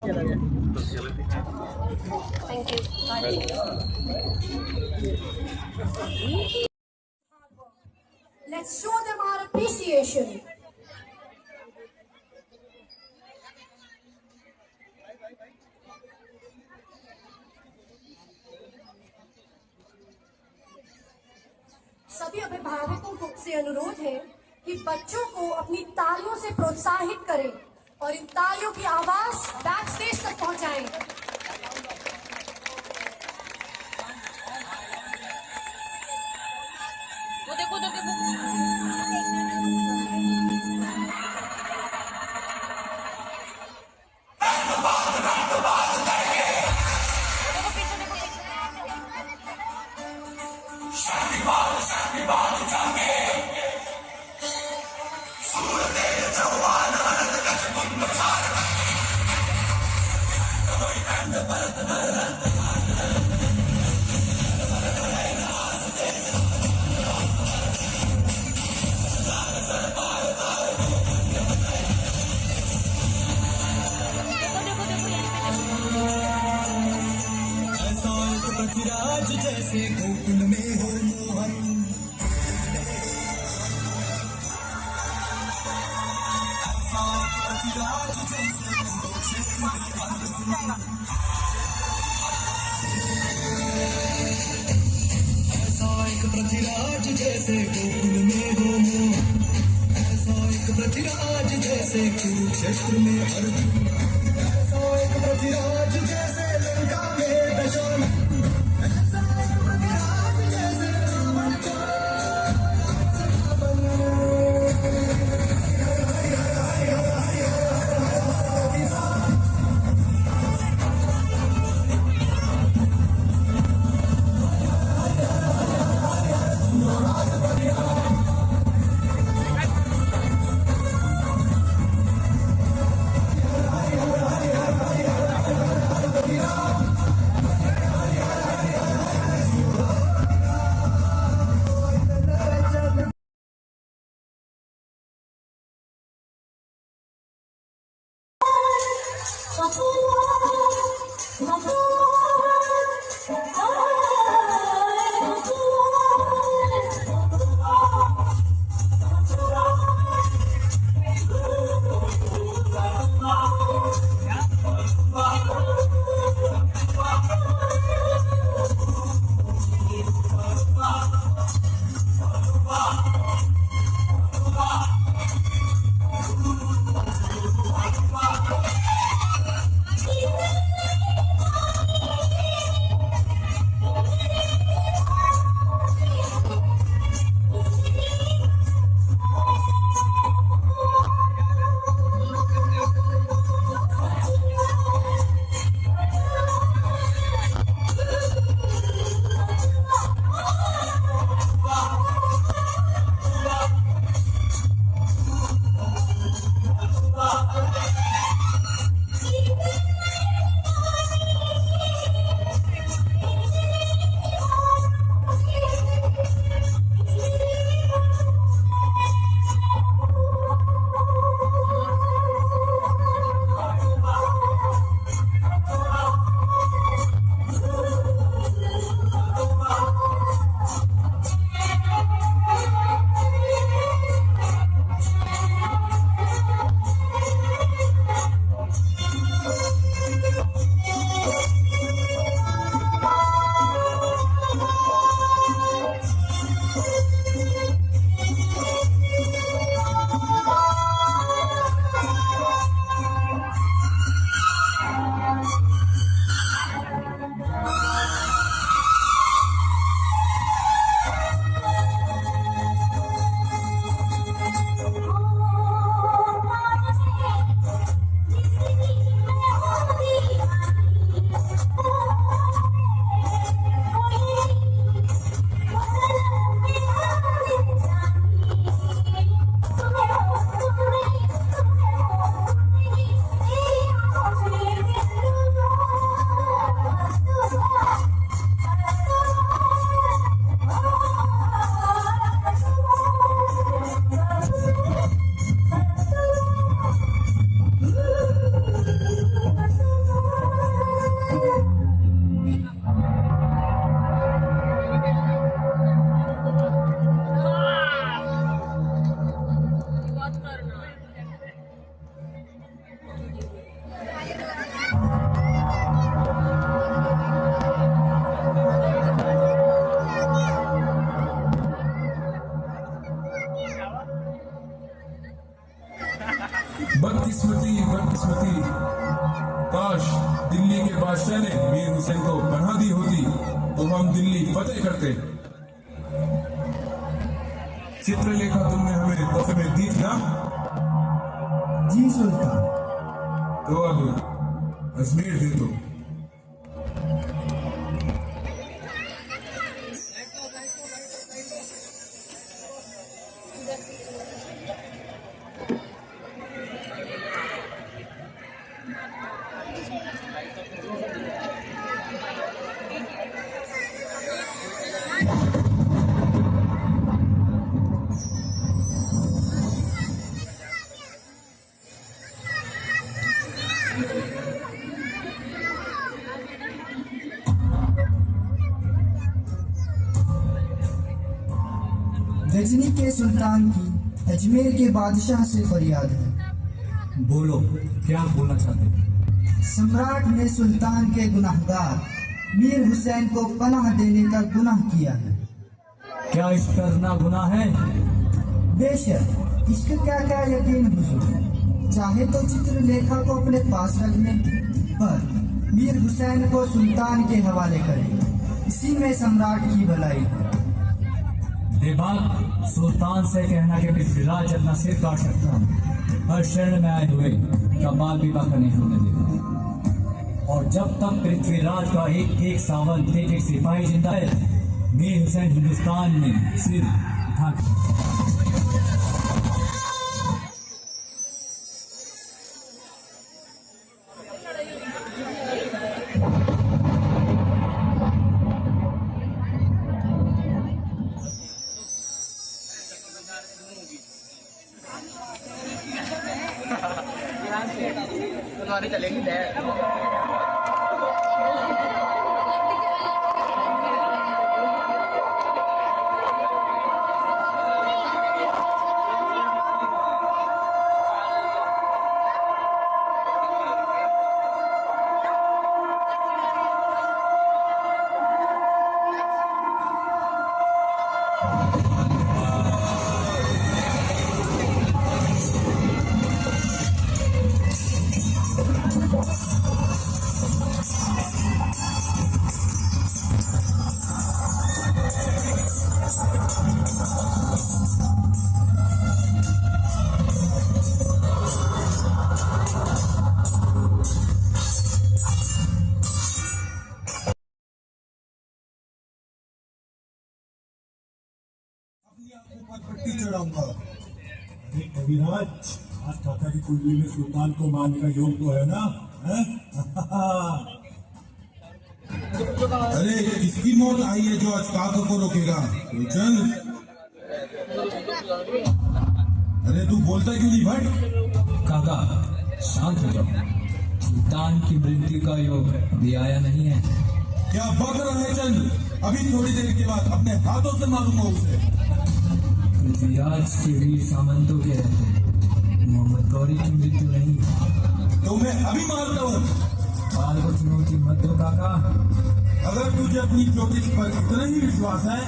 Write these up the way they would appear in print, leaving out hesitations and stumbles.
Thank you. Let's show them our appreciation. सभी अभिभावकों से अनुरोध है कि बच्चों को अपनी तालियों से प्रोत्साहित करें और इन तालियों की आवाज बैक स्टेज तक पहुंचाएं। वो देखो उधर देखो। पृथ्वीराज जैसे गोकुल में हो मोहन, पृथ्वीराज जैसे ऐसा एक पृथ्वीराज जैसे गोकुल में हो मोहन, ऐसा एक पृथ्वीराज जैसे कुरुक्षेत्र में अर्जुन, ऐसा एक पृथ्वीराज जैसे लंका में दशरथ, बादशाह ने मीर हुसैन को पनाह दी होती तो हम दिल्ली फतेह करते। चित्रलेखा तुमने हमें तोहफे में दी थी ना? जी सुल्तान। तो अब अजमेर दे दो। गजनी के सुल्तान की अजमेर के बादशाह से फरियाद है। बोलो, क्या बोलना चाहते हैं? सम्राट ने सुल्तान के गुनाहगार मीर हुसैन को पनाह देने का गुनाह किया है। क्या इस पर ना गुनाह है? बेशक, इसका क्या क्या यकीन हुजूर। चाहे तो चित्रलेखा को अपने पास रख लें, पर मीर हुसैन को सुल्तान के हवाले करें। इसी में सम्राट की भलाई है। बेबाक सुल्तान से कहना कि पृथ्वीराज अपना सिर काट सकता हूँ। हर शरण में आए हुए का बाल विवाह का नहीं होने देगा। और जब तक पृथ्वीराज का एक एक सावन एक एक सिपाही जिंदा है, मीर हुसैन हिंदुस्तान में सिर उठा पट्टी चढ़ाऊंगा। अरे कविराज, आज काका की कुंडली में सुल्तान को मारने का योग तो है ना? अरे किसकी मौत आई है जो आज काका को रोकेगा? चल। अरे तू बोलता क्यों नहीं भट? काका, शांत हो जाओ। सुल्तान की मृत्यु का योग अभी आया नहीं है। क्या बक रहा है? चल, अभी थोड़ी देर के बाद अपने हाथों से मारूंगा उसे। पृथ्वीराज के वीर सामंतों के रहते मोहम्मद गौरी की मृत्यु नहीं। तो मैं अभी मारता हूँ। काल को चुनौती मत दो काका। अगर तुझे अपनी ज्योतिष पर इतना ही विश्वास है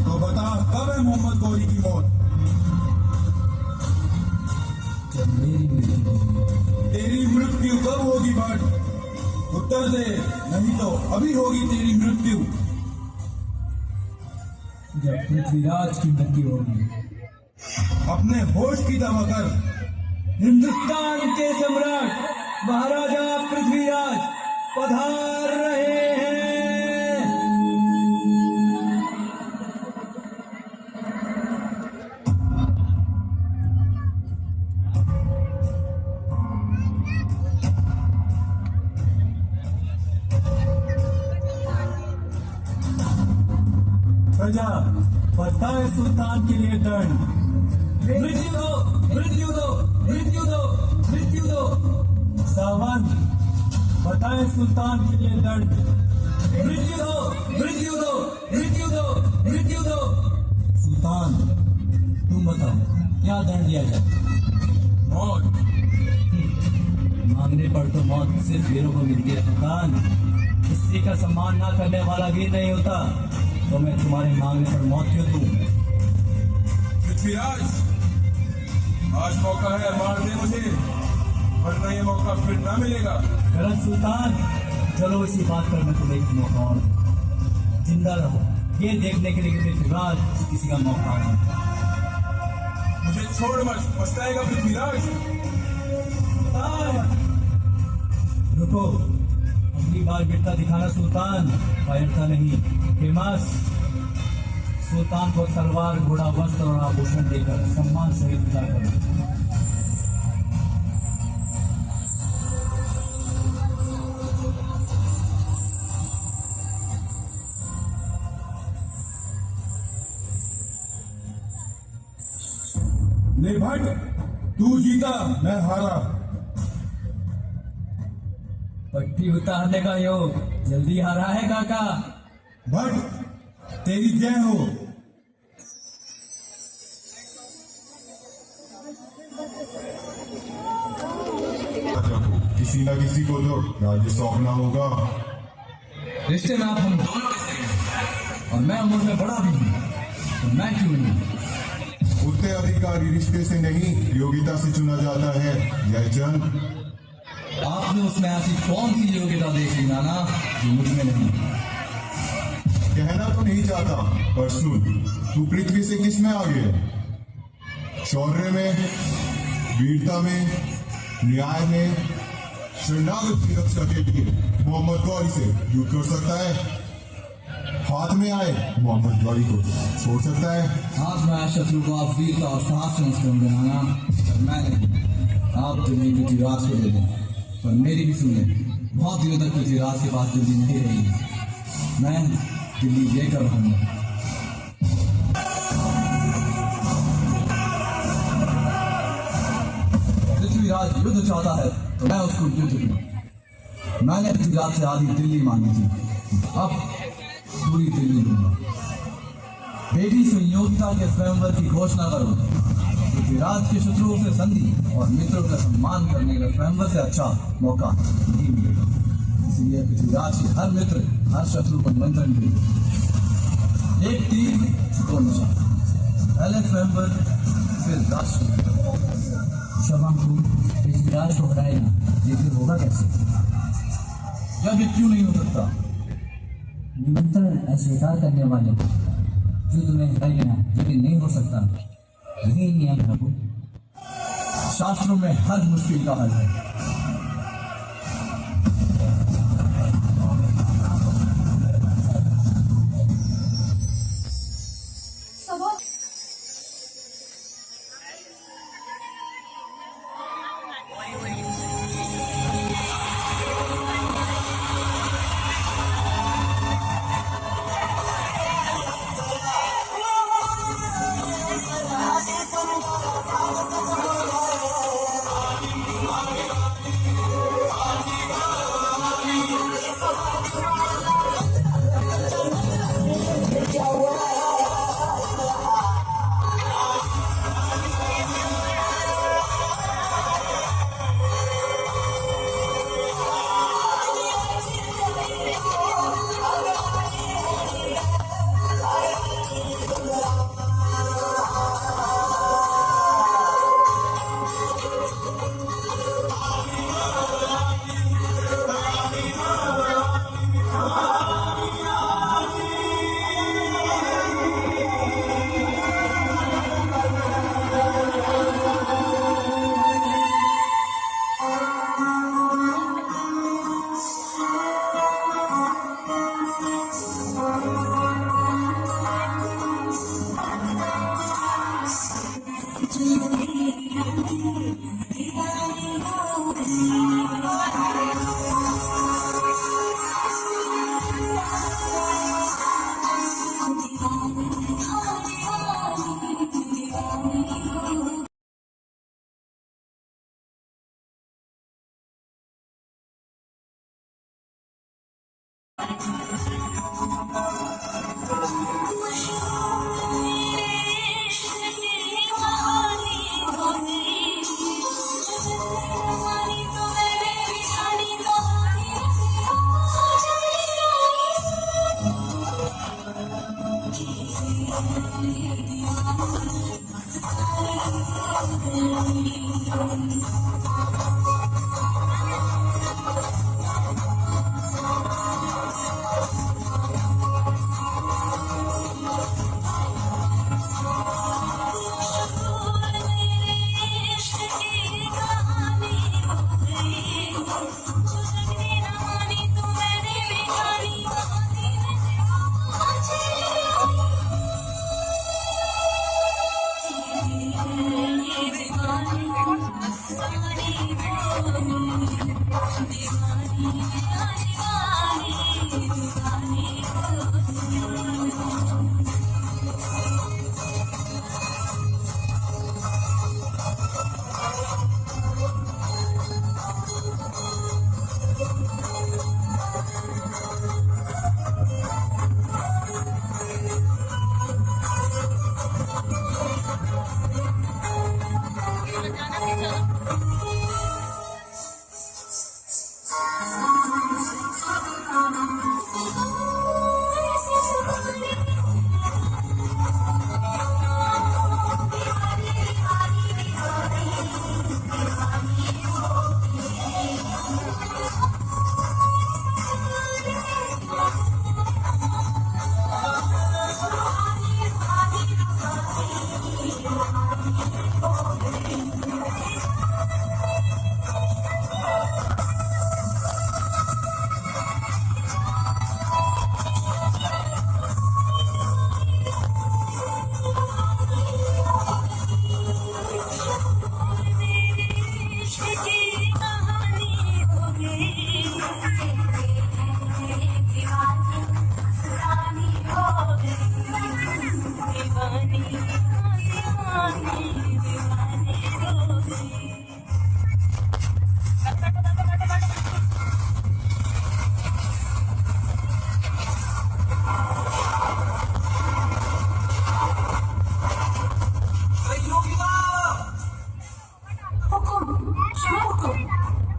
तो बता, कब है मोहम्मद गौरी की मौत? जब मेरी मृत्यु होगी। तेरी मृत्यु कब होगी भट? उत्तर दे, नहीं तो अभी होगी तेरी मृत्यु। जब पृथ्वीराज की मृत्यु होगी। अपने होश की दवा कर। हिंदुस्तान के सम्राट महाराजा पृथ्वीराज पधार रहे हैं। प्रजा, पता है सुल्तान के लिए दंड। मृत्यु दो, मृत्यु दो, मृत्यु दो, मृत्यु दो। सावन, बताए सुल्तान के लिए दंड। मृत्यु दो, मृत्यु दो, मृत्यु दो, मृत्यु दो। सुल्तान, तुम बताओ क्या दंड दिया जाए? मौत। मांगने पर तो मौत सिर्फ वीरों को मिलती है सुल्तान। किसी का सम्मान ना करने वाला वीर नहीं होता। तो मैं तुम्हारे मांगने पर मौत क्यों दूं? पृथ्वीराज, आज मौका है, मार दे मुझे, वरना ये मौका फिर ना मिलेगा। गलत सुल्तान, चलो इसी बात पर मैं तुम्हें एक मौका और दूं। जिंदा रहो ये देखने के लिए कि पृथ्वीराज किसी का मौका नहीं। मुझे छोड़ मत, पछताएगा पृथ्वीराज। रुको, अगली बार गिरता दिखाना सुल्तान, फायरता नहीं। फेमस सुल्तान को तलवार, घोड़ा, वस्त्र और आभूषण देकर सम्मान सहित विदा करो। ले भट, तू जीता, मैं हारा। पट्टी उतारने का योग जल्दी हारा है काका। भट, तेरी जय हो। किसी न किसी को तो राज्य सौंपना होगा। रिश्ते में आप हम दोनों हैं और मैं उम्र में बड़ा भी हूँ, तो मैं क्यों नहीं? उत्तराधिकारी रिश्ते से नहीं योग्यता से चुना जाता है यह जन। आपने उसमें ऐसी कौन सी योग्यता देखी नाना जो मुझ में नहीं? कहना तो नहीं चाहता पर सुन, तू पृथ्वी से किस में आगे है? शौर्य में, वीरता में, न्याय में, शरणागत की रक्षा के लिए मोहम्मद गौरी से युद्ध कर सकता है। हाथ में आए मोहम्मद गौरी को छोड़ सकता है। हाथ में आए शत्रु को आप वीरता और साहस समझते होंगे नाना, पर मैं नहीं। आप दिल्ली पृथ्वीराज को दे दें, पर मेरी भी सुने। बहुत दिनों तक पृथ्वीराज के पास दिल्ली नहीं रही है, मैं दिल्ली लेकर रहूंगा। पृथ्वीराज युद्ध चाहता है तो मैं उसको युद्ध दूं। मैंने पृथ्वीराज से आधी दिल्ली मांगी थी, अब पूरी दिल्ली दूंगा। बेटी संयोगिता के स्वयंवर की घोषणा करो। पृथ्वीराज के शत्रुओं से संधि और मित्रों का सम्मान करने का स्वयंवर से अच्छा मौका नहीं मिलेगा। इसलिए पृथ्वीराज के हर मित्र, हर शत्रु को निमंत्रण भेजो। एक तीर दो निशान, पहले स्वयंवर फिर राष्ट्र। शवांकु पृथ्वीराज को हटाएगा, ये फिर होगा कैसे? जब ये क्यों नहीं हो सकता? निमंत्रण अस्वीकार करने वाले जो तुम्हें हटाए बिना यदि नहीं हो सकता, यही नियम है प्रभु। शास्त्रों में हर मुश्किल का हल है।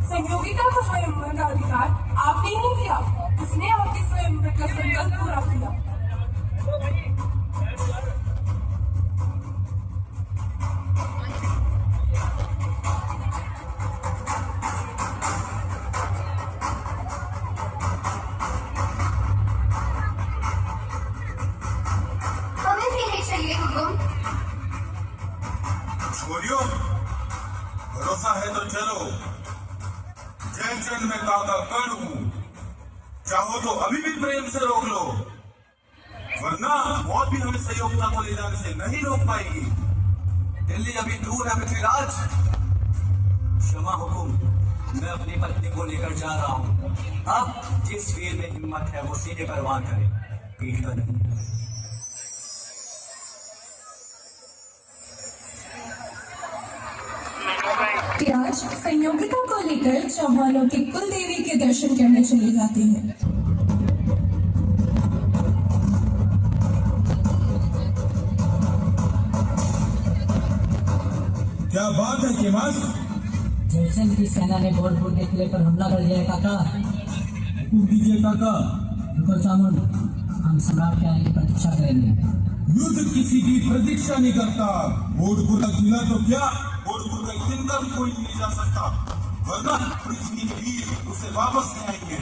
संयोगिता को स्वयंवर का अधिकार आपने ही नहीं दिया, उसने आपके स्वयंवर का संकल्प पूरा किया। हमें भी नहीं चाहिए हुकुम। छोरियो, भरोसा है तो चलो। जय चंद में काका कर्ण हूं, चाहो तो अभी भी प्रेम से रोक लो, वरना मौत भी हमें संयोगिता को ले जाने से नहीं रोक पाएगी। दिल्ली अभी दूर है पृथ्वीराज। क्षमा हुकुम, मैं अपनी पत्नी को लेकर जा रहा हूँ। अब जिस वीर में हिम्मत है वो सीधे पर वार करे, पीठ पर नहीं। कि आज संयोगिता को लेकर चौहानों की कुल देवी के दर्शन करने चले जाते हैं। क्या बात है केमास? जयचंद की सेना ने बोलपुर के किले पर हमला कर दिया है काका। हुकुम दीजिए काका। रुको चामुंड, हम सम्राट के आने की प्रतीक्षा करेंगे। युद्ध किसी की प्रतीक्षा नहीं करता। बोधपुर का किला तो क्या, बोधपुर का एक दिन का भी कोई नहीं जा सकता, वरना पृथ्वी के वीर उसे वापस ले आएंगे।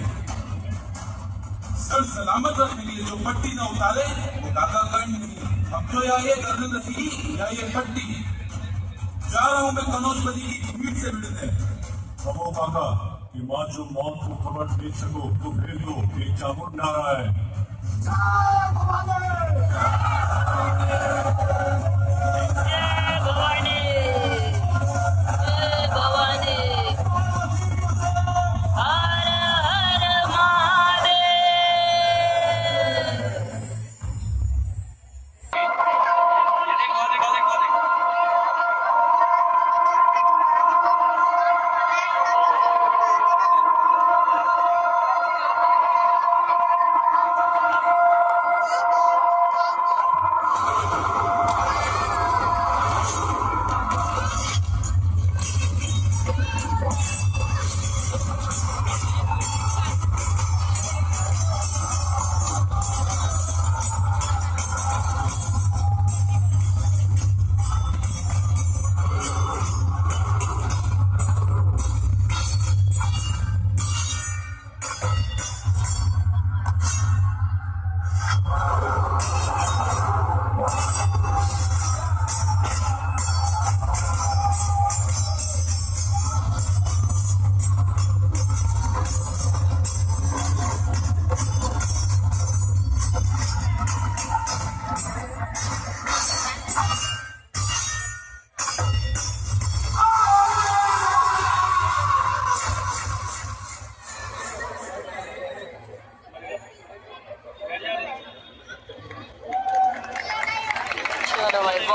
सर सलामत रखने के लिए जो पट्टी न उतारे वो काका कर्ण नहीं। अब तो या ये गर्दन रही या ये पट्टी। जा रहा हूं मैं कनौजपति की भीड़ से मिलने। कहो काका कि माँ जो मौत को खबर दे सको तो भेज दो, एक चामुंड आ रहा है।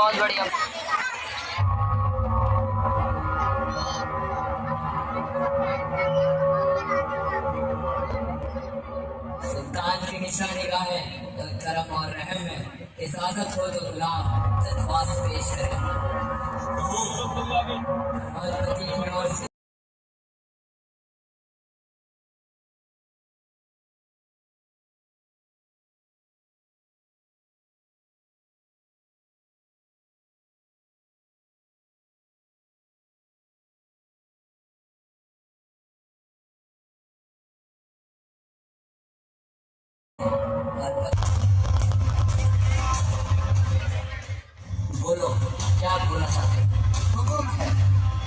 बहुत बढ़िया। सुल्तान की निशानी गाहे करम और रहम में इजाजत हो तो गुलाम दरख्वास्त पेश करें। राष्ट्रपति की ओर से बोलो क्या बोलना चाहते हैं? हुक्म है,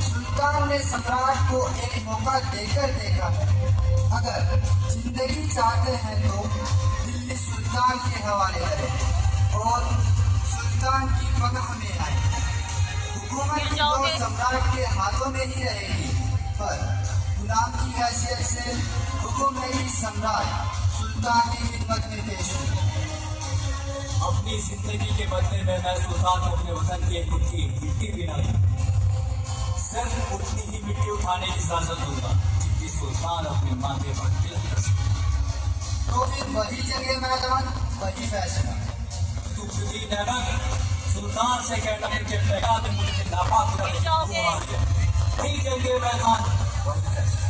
सुल्तान ने सम्राट को एक मौका देकर देखा है। अगर जिंदगी चाहते हैं तो दिल्ली सुल्तान के हवाले करें और सुल्तान की पनाह में आए। हुकूमत तो सम्राट के हाथों में ही रहेगी, पर गुलाम की हैसियत से हुक्म है कि सम्राट सुल्तान की खिदमत में पेश हो। अपनी जिंदगी के बदले में मैं सुल्तान को अपने वतन की एक मुट्ठी मिट्टी भी ना दूं। सिर्फ उतनी ही मिट्टी उठाने की इजाजत दूंगा जितनी सुल्तान अपने माथे पर तिल कर सके। तो फिर वही जगह मैदान, वही फैसला। तू खुदी नमक सुल्तान से कहना कि पैगाम में मुझे नापाक वही जगह मैदान, वही फैसला।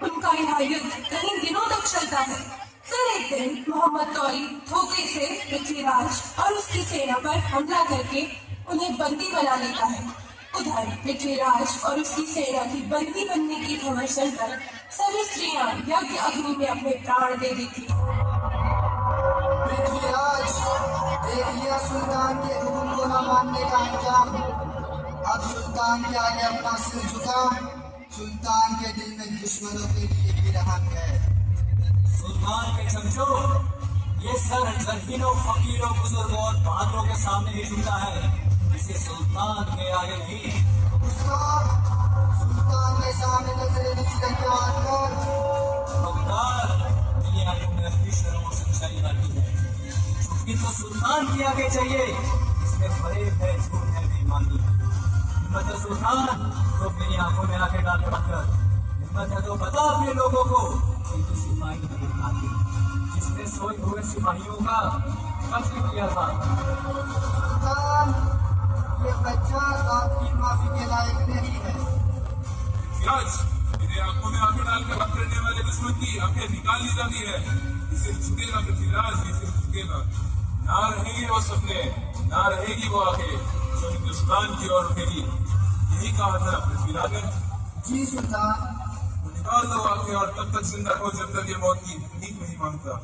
उनका यह युद्ध कई दिनों तक चलता है। फिर एक दिन मोहम्मद गौरी धोखे से पृथ्वीराज और उसकी सेना पर हमला करके उन्हें बंदी बना लेता है। उधर पृथ्वीराज और उसकी सेना की बंदी बनने की खबर सुनकर सभी स्त्रियां यज्ञ अग्नि में अपने प्राण दे देती हैं। पृथ्वीराज, देख लिया सुल्तान के हुक्म को न मानने का अंजाम। अब सुल्तान के आगे अपना सिर झुका। सुल्तान के दिल में दुश्मनों के लिए भी रहम है। सुल्तान के चमचो, ये सर जरहीनों, फकीरों, बुजुर्गों और बहादुरों के सामने ही झुकता है, इसे सुल्तान के आगे नहीं। सुल्तान के सामने नजरें नीची करके बात कर। दुनिया को मैं अपनी शर्म और सच्चाई बाकी है। झुकनी तो सुल्तान के आगे चाहिए, इसमें फरेब है, झूठ है, बेईमानी है। हिम्मत है सुल्तान तो मेरी आंखों में आके डाल कर, हिम्मत है तो बता अपने लोगों को कि तू सिपाही नहीं आती जिसने सोए हुए सिपाहियों का कत्ल किया था। सुल्तान, ये बच्चा आपकी माफी के लायक नहीं है। फिराज, मेरे आंखों में आंखें डालकर बात करने वाले दुश्मन की आंखें निकाल ली जाती है। इसे झुकेगा पृथ्वीराज, इसे झुकेगा। ना रहेंगे वो सपने, ना रहेगी वो आंखें जो हिंदुस्तान की ओर उठेगी। यही कहा था पृथ्वीराज ने। जी सुल्तान। तो निकाल दो आंखें और तब तक जिंदा हो जब तक ये मौत की भीख नहीं मांगता।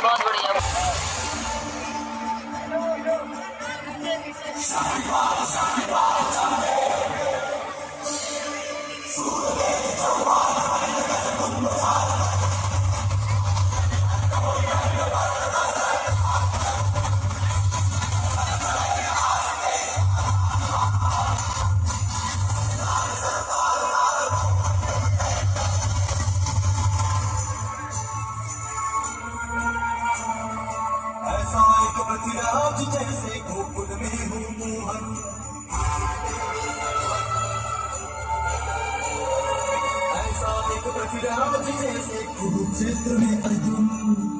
बहुत बढ़िया। ऐसा एक पृथ्वीराज जैसे गोकुल में हो मोहन, ऐसा एक पृथ्वीराज जैसे कुरुक्षेत्र में अर्जुन।